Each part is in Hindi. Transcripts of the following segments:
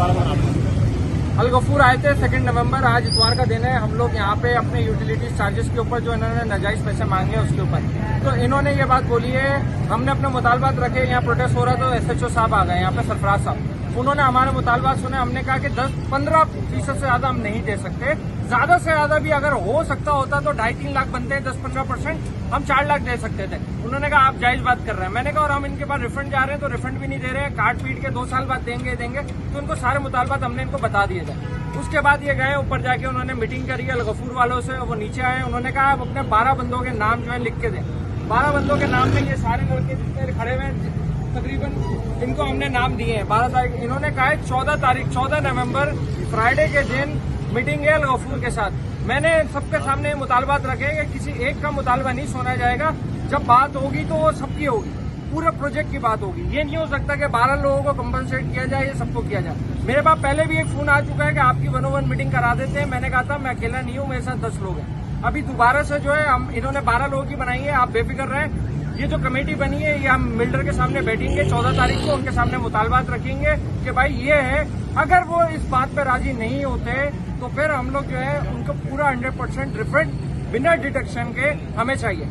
दोबारा बनाते हैं। अल गफूर आए थे 2 नवंबर, आज इतवार का दिन है। हम लोग यहाँ पे अपने यूटिलिटी चार्जेस के ऊपर जो इन्होंने नाजायज पैसे मांगे हैं उसके ऊपर, तो इन्होंने ये बात बोली है, हमने अपने मुतालबात रखे, यहाँ प्रोटेस्ट हो रहा तो SHO साहब आ गए यहाँ पे, सरफराज साहब, उन्होंने हमारे मुतालबात सुने। हमने कहा कि 10-15% से ज्यादा हम नहीं दे सकते, ज्यादा से ज्यादा भी अगर हो सकता होता तो 2.5-3 लाख बनते हैं, 10-15% हम 4 लाख दे सकते थे। उन्होंने कहा आप जायज बात कर रहे हैं। मैंने कहा और हम इनके पास रिफंड जा रहे हैं तो रिफंड भी नहीं दे रहे हैं, काट पीट के 2 साल बाद देंगे। तो उनको सारे मुतालबात हमने इनको बता दिए थे। उसके बाद ये गए ऊपर, जाके उन्होंने मीटिंग करी अल गफूर वालों से, वो नीचे आए, उन्होंने कहा आप अपने 12 बंदों के नाम जो है लिख के दें। 12 बंदों के नाम में ये सारे लड़के जितने खड़े हुए हैं तकरीबन इनको हमने नाम दिए हैं। 12 तारीख इन्होंने कहा है 14 नवंबर फ्राइडे के दिन मीटिंग है अल गफूर के साथ। मैंने सबके सामने मुतालबात रखे कि किसी एक का मुतालबा नहीं सुना जाएगा, जब बात होगी तो वो सबकी होगी, पूरे प्रोजेक्ट की बात होगी। ये नहीं हो सकता कि 12 लोगों को कंपनसेट किया जाए, ये सबको किया जाए। मेरे पास पहले भी एक फोन आ चुका है कि आपकी 1-on-1 मीटिंग करा देते हैं। मैंने कहा था मैं अकेला नहीं हूँ, मेरे साथ 10 लोग हैं। अभी दोबारा से जो है हम इन्होंने 12 लोगों की बनाई है, आप बेफिक्र रहें। ये जो कमेटी बनी है ये हम बिल्डर के सामने बैठेंगे 14 तारीख को, उनके सामने मुतालबात रखेंगे कि भाई ये है, अगर वो इस बात पर राजी नहीं होते तो फिर हम लोग जो है उनको पूरा 100% रिफंड बिना डिडक्शन के हमें चाहिए,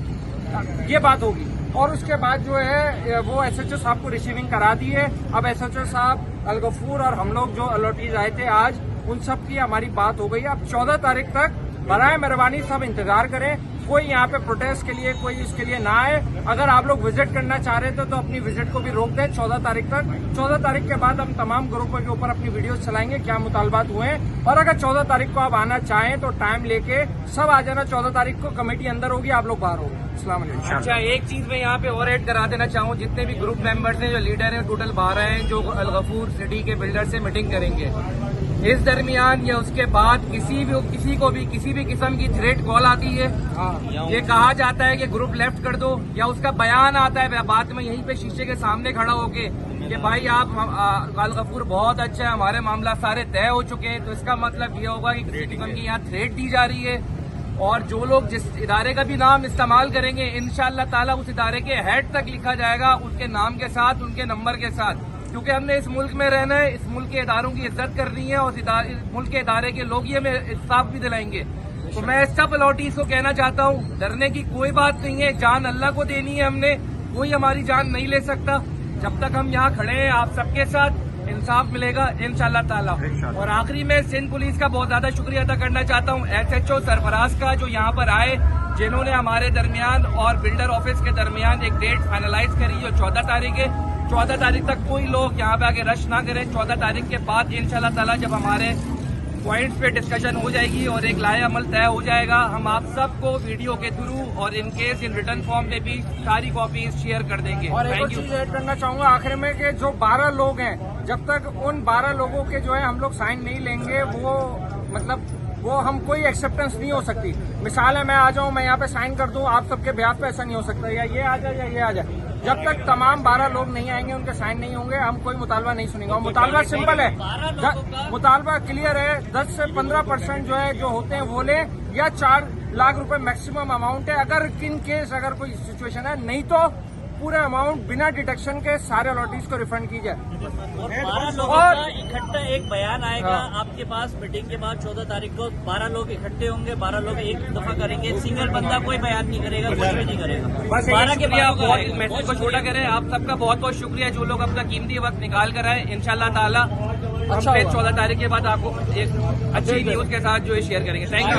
ये बात होगी। और उसके बाद जो है वो SHO साहब को रिसीविंग करा दी है। अब SHO साहब, अल गफूर और हम लोग जो अलॉटीज आए थे आज, उन सब की हमारी बात हो गई। अब 14 तारीख तक बराए मेहरबानी सब इंतजार करें, कोई यहाँ पे प्रोटेस्ट के लिए कोई इसके लिए ना आए। अगर आप लोग विजिट करना चाह रहे थे तो अपनी विजिट को भी रोक दें 14 तारीख तक। 14 तारीख के बाद हम तमाम ग्रुपों के ऊपर अपनी वीडियोस चलाएंगे क्या मुतालबात हुए हैं। और अगर 14 तारीख को आप आना चाहें तो टाइम लेके सब आ जाना। 14 तारीख को कमेटी अंदर होगी, आप लोग बाहर होंगे। अस्सलाम वालेकुम। अच्छा, एक चीज मैं यहाँ पे और ऐड करा देना चाहूँ, जितने भी ग्रुप मेंबर्स हैं, जो लीडर हैं, टोटल 12 हैं जो अल गफूर सिटी के बिल्डर से मीटिंग करेंगे। इस दरमियान या उसके बाद किसी भी किस्म की थ्रेट कॉल आती है, ये कहा जाता है कि ग्रुप लेफ्ट कर दो, या उसका बयान आता है बात में यहीं पे शीशे के सामने खड़ा होके कि भाई आप अल गफूर बहुत अच्छा है, हमारे मामला सारे तय हो चुके हैं, तो इसका मतलब ये होगा कि किसी किस्म की यहाँ थ्रेट दी जा रही है। और जो लोग जिस इदारे का भी नाम इस्तेमाल करेंगे, इंशाअल्लाह ताला उस इदारे के हेड तक लिखा जाएगा, उसके नाम के साथ, उनके नंबर के साथ, क्योंकि हमने इस मुल्क में रहना है, इस मुल्क के इदारों की इज्जत करनी है और इस मुल्क के इदारे के लोग ये हमें इंसाफ भी दिलाएंगे। तो मैं सब अलॉटीज को कहना चाहता हूँ, डरने की कोई बात नहीं है, जान अल्लाह को देनी है हमने, कोई हमारी जान नहीं ले सकता। जब तक हम यहाँ खड़े हैं आप सबके साथ, इंसाफ मिलेगा इंशाअल्लाह ताला। और आखिरी में सिंध पुलिस का बहुत ज्यादा शुक्रिया अदा करना चाहता हूँ, SHO सरफराज का, जो यहाँ पर आए, जिन्होंने हमारे दरमियान और बिल्डर ऑफिस के दरमियान एक डेट फाइनलाइज करी जो 14 तारीख है। 14 तारीख तक कोई लोग यहाँ पे आके रश ना करें। 14 तारीख के बाद इंशाल्लाह ताला जब हमारे पॉइंट्स पे डिस्कशन हो जाएगी और एक लाए अमल तय हो जाएगा, हम आप सबको वीडियो के थ्रू और in case in return form में भी सारी कॉपीज शेयर कर देंगे। और एक चीज ऐड करना चाहूंगा आखिर में कि जो 12 लोग हैं, जब तक उन 12 लोगों के जो है हम लोग साइन नहीं लेंगे, वो हम कोई एक्सेप्टेंस नहीं हो सकती। मिसाल है मैं आ जाऊं, मैं यहाँ पे साइन कर दूं, आप सबके ब्याह पे ऐसा नहीं हो सकता, या ये आ जाए या ये आ जाए। जब तक तमाम 12 लोग नहीं आएंगे, उनके साइन नहीं होंगे, हम कोई मुतालबा नहीं सुनेंगे। और मुतालबा सिंपल है, मुतालबा क्लियर है, 10 से 15% जो है जो होते हैं वो ले, या 4 लाख रुपए मैक्सिमम अमाउंट है। अगर इन केस अगर कोई सिचुएशन है, नहीं तो पूरे अमाउंट बिना डिडक्शन के सारे अलॉटीज को रिफंड की जाए। और 12 लोगों का इकट्ठा एक बयान आएगा आपके पास मीटिंग के बाद 14 तारीख को। 12 लोग इकट्ठे होंगे, 12 लोग एक दफा करेंगे, सिंगल बंदा कोई बयान नहीं करेगा, कुछ भी नहीं करेगा। 12 के बाद मैसेज को छोटा करें। आप सबका बहुत बहुत शुक्रिया जो लोग अपना कीमती वक्त निकाल कर आए। इंशाल्लाह ताला हम 14 तारीख के बाद आपको एक अच्छी न्यूज के साथ जो है शेयर करेंगे। Thank you.